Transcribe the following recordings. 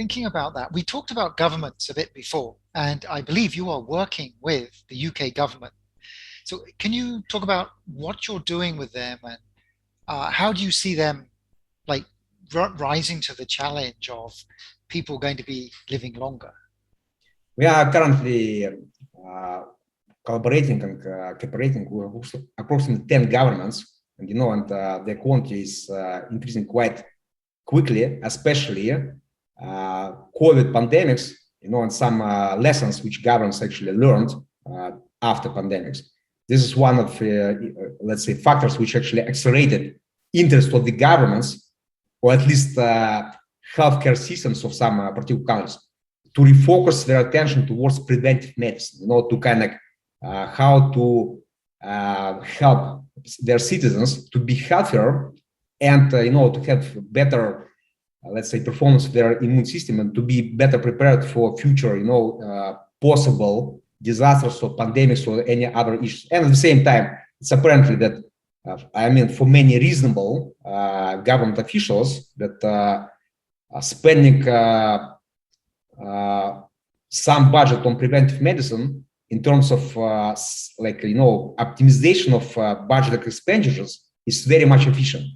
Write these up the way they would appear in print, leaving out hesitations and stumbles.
thinking about that, we talked about governments a bit before, and I believe you are working with the UK government. So can you talk about what you're doing with them and how do you see them like rising to the challenge of people going to be living longer? We are currently collaborating and cooperating with approximately 10 governments, and the quantity is increasing quite quickly, especially COVID pandemics, and some lessons which governments actually learned after pandemics. This is one of, let's say, factors which actually accelerated interest of the governments, or at least healthcare systems of some particular countries, to refocus their attention towards preventive medicine, to kind of how to help their citizens to be healthier and, to have better, let's say, performance of their immune system and to be better prepared for future, possible disasters or pandemics or any other issues. And at the same time, it's apparently that, for many reasonable government officials that spending some budget on preventive medicine in terms of optimization of budget expenditures is very much efficient.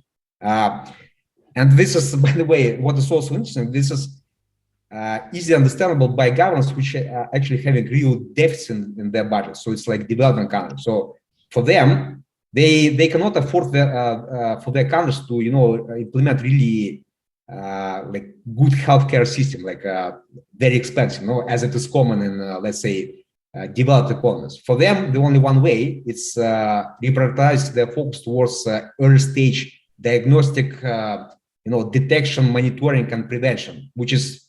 And this is, by the way, what is also interesting, this is easily understandable by governments which are actually having real deficit in their budget. So it's like developing countries. So for them, they cannot afford for their countries to, implement really like good healthcare system, like very expensive, as it is common in, let's say, developed economies. For them, the only one way is reprioritize their focus towards early stage diagnostic, detection, monitoring, and prevention, which is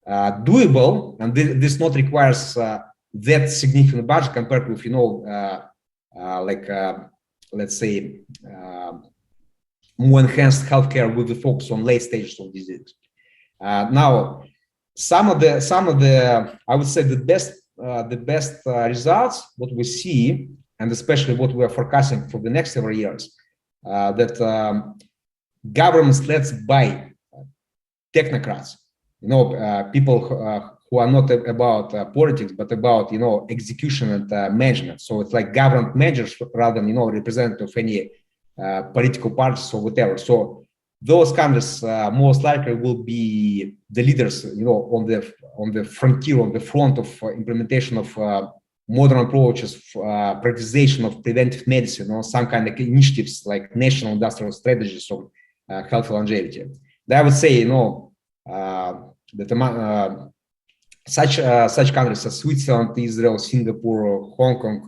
doable, and this not requires that significant budget compared with, let's say, more enhanced healthcare with the focus on late stages of disease. Now, some of the I would say the best results what we see, and especially what we are forecasting for the next several years, that governments led by technocrats, people who are not about politics but about execution and management. So it's like government managers rather than representative of any political parties or whatever. So those countries most likely will be the leaders, on the frontier, on the front of implementation of modern approaches, prioritization of preventive medicine, some kind of initiatives like national industrial strategies of health longevity. I would say, that among such countries as Switzerland, Israel, Singapore, Hong Kong,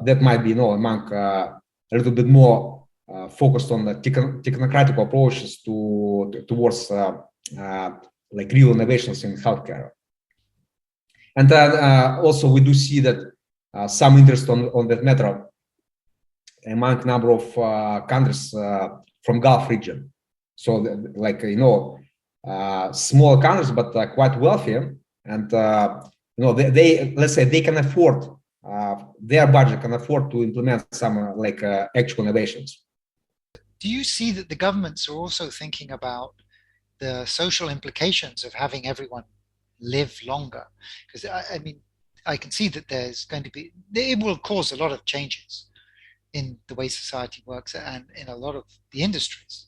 that might be, among a little bit more focused on the technocratic approaches towards like real innovations in healthcare. And also we do see that some interest on that matter among a number of countries from Gulf region. So small countries, but quite wealthy, and they let's say they can afford, their budget can afford to implement some actual innovations. Do you see that the governments are also thinking about the social implications of having everyone live longer? Because I can see that there's going to be, it will cause a lot of changes in the way society works and in a lot of the industries.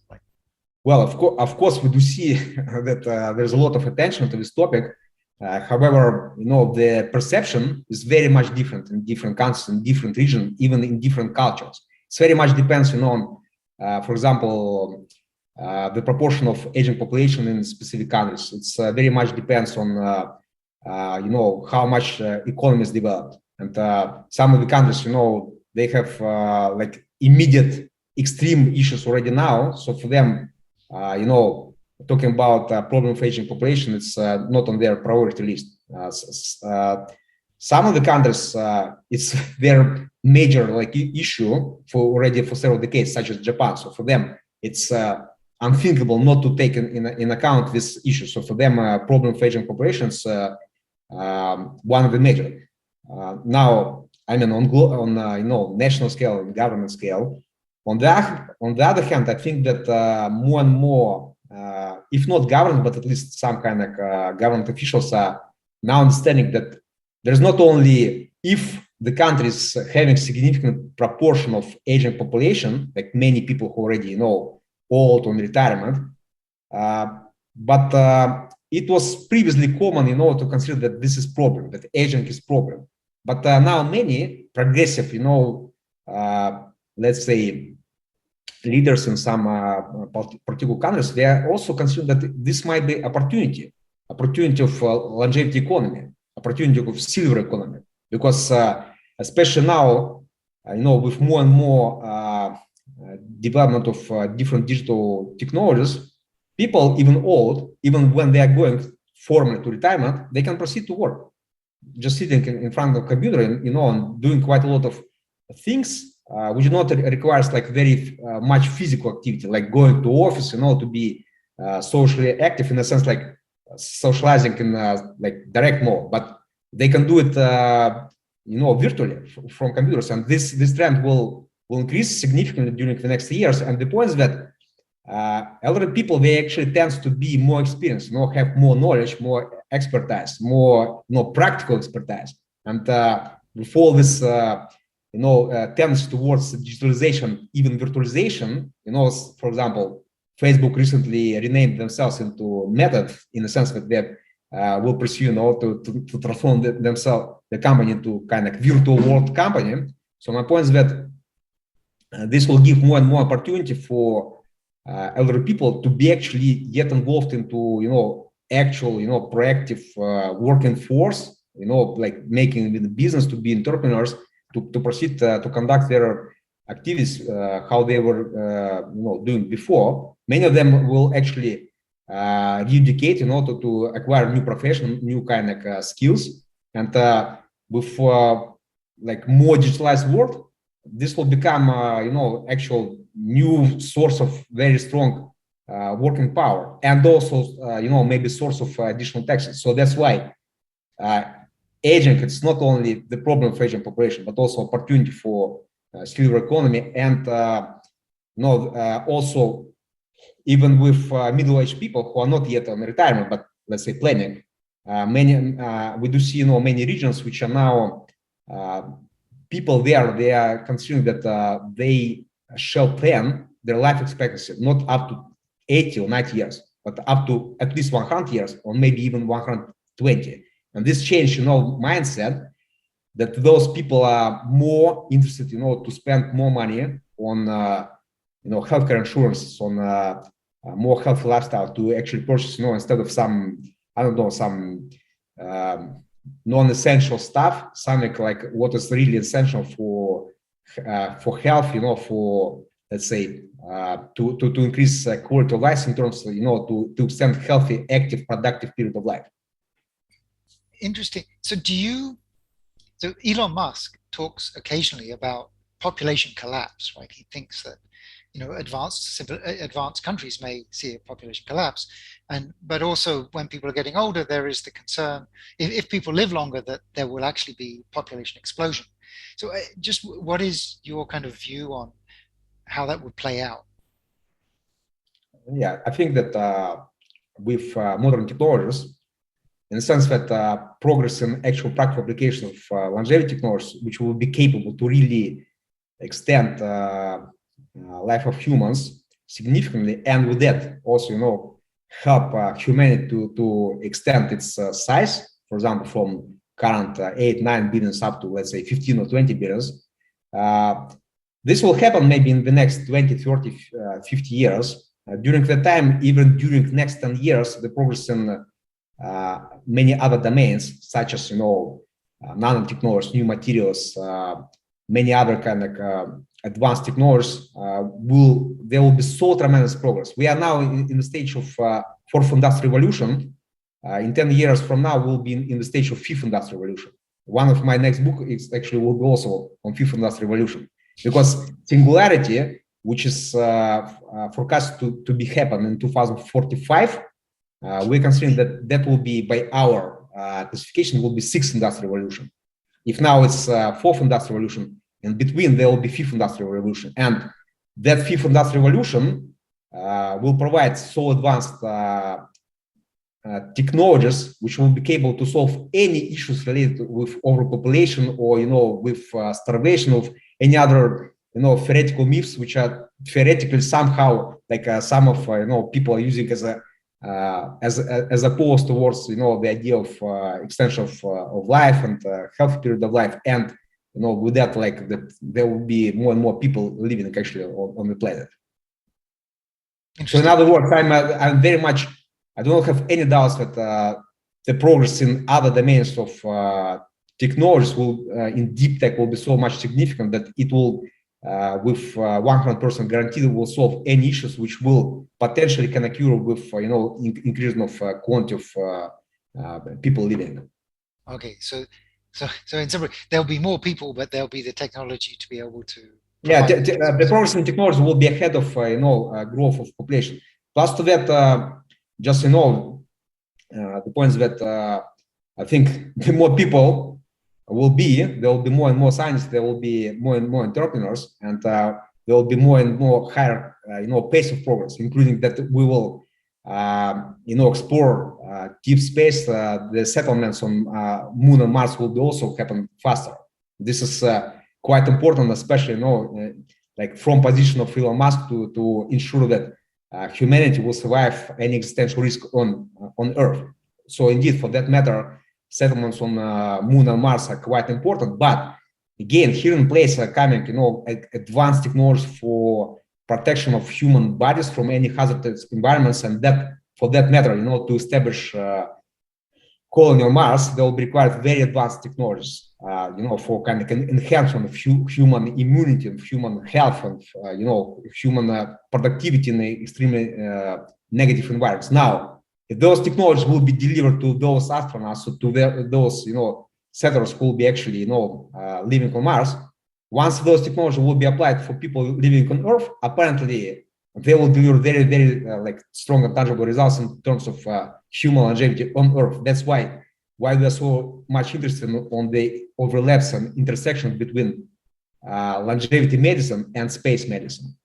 Well, of course, we do see that there's a lot of attention to this topic. However, the perception is very much different in different countries, in different regions, even in different cultures. It very much depends, on, for example, the proportion of aging population in specific countries. It's very much depends on, how much economy is developed. And some of the countries, they have immediate extreme issues already now. So for them, talking about problem of aging population, it's not on their priority list. Some of the countries, it's their major issue for several decades, such as Japan. So for them, it's unthinkable not to take in account this issue. So for them, problem of aging population is one of the major. Now, on national scale and government scale. On the other hand, I think that more and more if not government, but at least some kind of government officials are now understanding that there's not only if the country is having significant proportion of aging population, like many people who already old on retirement, but it was previously common, to consider that this is problem, that aging is problem. But now many progressive, let's say, leaders in some particular countries, they are also considering that this might be opportunity of longevity economy, opportunity of silver economy, because especially now, with more and more development of different digital technologies, people, even old, even when they are going formally to retirement, they can proceed to work. Just sitting in front of a computer and doing quite a lot of things, which do not requires like very much physical activity, like going to office, to be socially active in a sense, like socializing in like direct mode, but they can do it, virtually from computers, and this trend will increase significantly during the next years. And the point is that elderly people, they actually tend to be more experienced, have more knowledge, more expertise, more practical expertise, and with all this tends towards digitalization, even virtualization. For example, Facebook recently renamed themselves into Meta, in the sense that they will pursue, to transform themselves, the company, into kind of virtual world company. So my point is that this will give more and more opportunity for elderly people to be actually get involved into, actual, proactive working force, like making the business, to be entrepreneurs, to proceed to conduct their activities how they were doing before. Many of them will actually re-educate in order to acquire new profession, new kind of skills, and with like more digitalized world, this will become actual new source of very strong working power, and also maybe source of additional taxes. So that's why aging, it's not only the problem of aging population, but also opportunity for silver economy. And also, even with middle-aged people who are not yet on retirement, but let's say planning, we do see many regions which are now people there, they are considering that they shall plan their life expectancy not up to 80 or 90 years, but up to at least 100 years, or maybe even 120. And this change, mindset, that those people are more interested, to spend more money on, healthcare insurance, on more healthy lifestyle, to actually purchase, instead of some, I don't know, some non-essential stuff, something like what is really essential for health, for, let's say, to increase quality of life in terms of, to extend healthy, active, productive period of life. Interesting. So so Elon Musk talks occasionally about population collapse, right? He thinks that, advanced countries may see a population collapse, but also when people are getting older, there is the concern, if people live longer, that there will actually be population explosion. So just what is your kind of view on how that would play out? Yeah, I think that with modern technologies, in the sense that progress in actual practical application of longevity technologies, which will be capable to really extend life of humans significantly, and with that also, help humanity to extend its size, for example, from current 8-9 billions up to, let's say, 15 or 20 billions. This will happen maybe in the next 20, 30, 50 years. During that time, even during next 10 years, the progress in many other domains, such as nanotechnologies, new materials, many other kind of advanced technologies, there will be so tremendous progress. We are now in the stage of fourth industrial revolution. In 10 years from now, we'll be in the stage of fifth industrial revolution. One of my next book is actually will be also on fifth industrial revolution, because singularity, which is forecast to be happen in 2045, we're considering that will be, by our classification, will be sixth industrial revolution. If now it's fourth industrial revolution, in between there will be fifth industrial revolution, and that fifth industrial revolution will provide so advanced technologies which will be capable to solve any issues related with overpopulation or with starvation of any other theoretical myths which are theoretically somehow like some of people are using as a as opposed towards the idea of extension of life and healthy period of life, and with that like that there will be more and more people living actually on the planet. So in other words, I'm very much, I do not have any doubts that the progress in other domains of technologies will in deep tech will be so much significant that it will with 100% guaranteed will solve any issues which will potentially can occur with increase of quantity of people living. Okay, so in summary, there'll be more people, but there'll be the technology to be able to. Yeah, the progress in technology will be ahead of growth of population. Plus to that, just the points that I think the more people will be, there will be more and more scientists, there will be more and more entrepreneurs, and there will be more and more higher pace of progress, including that we will explore deep space. The settlements on Moon and Mars will be also happen faster. This is quite important, especially like from position of Elon Musk to ensure that humanity will survive any existential risk on Earth. So indeed, for that matter, settlements on Moon and Mars are quite important. But again, here in place are coming, advanced technologies for protection of human bodies from any hazardous environments, and that, for that matter, to establish colony on Mars, they will be required very advanced technologies, for kind of enhancement of human immunity and human health and, human productivity in extremely negative environments. Now, if those technologies will be delivered to those astronauts, so to those, settlers who will be actually, living on Mars, once those technologies will be applied for people living on Earth, apparently they will deliver very, very like strong and tangible results in terms of human longevity on Earth. That's why we are so much interested on the overlaps and intersections between longevity medicine and space medicine.